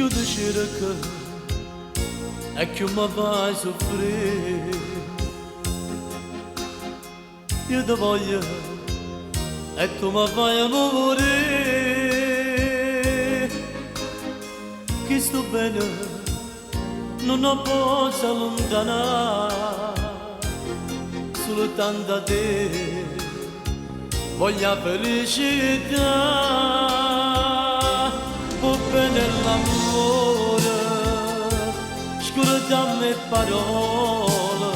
che dicere che mi fai soffrire. Io ti voglio e tu mi fai morire. Che sto bene non ho posso allontanare, soltanto a te voglio felicità. Può bene l'amore, scordami le parole,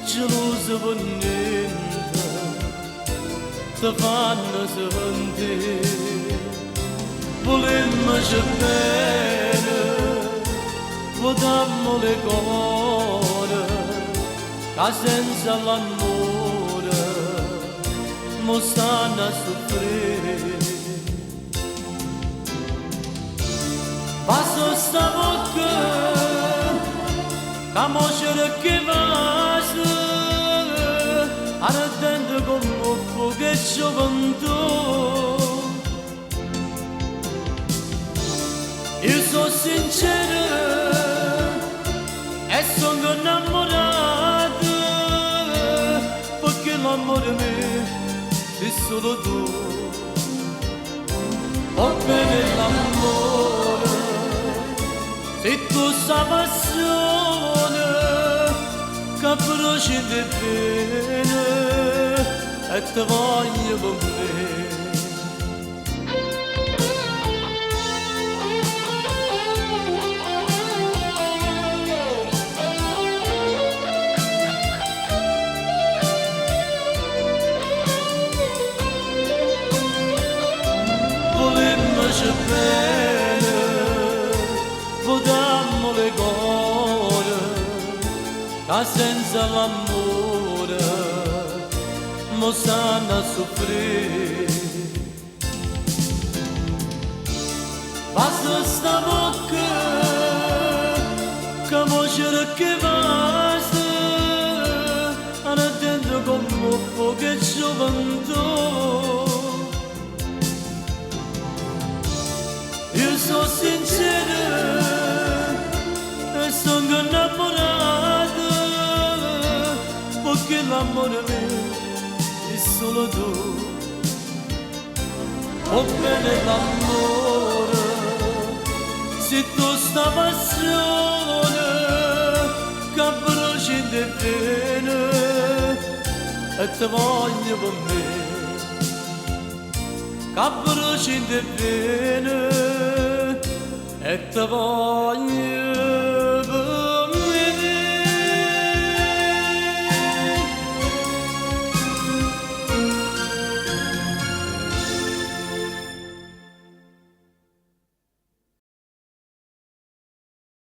geloso per niente, ti fanno sentire. Volemmoci bene, vogliamo le cose, che senza l'amore mi stanno a soffrire. Basta sta bocca, che moscia che vasa, ardente come un fuoco e gioventù. Io sono sincero e sono innamorato, perché l'amore mio sei solo tu. Va bene l'amore, se tu sai passione, che bruci di bene e ti voglio con me. Volemmoci bene, vogliamo le cose, che senza l'amore mi stanno a soffrire. Basta sta bocca, che moscia che vasa, ardente come un fuoco e gioventù. Io sono sincero e sono innamorato, perché l'amore mio è solo tu. Va bene l'amore, se tu sta passione, che bruci di bene e ti voglio con me. Che bruci di bene e ti voglio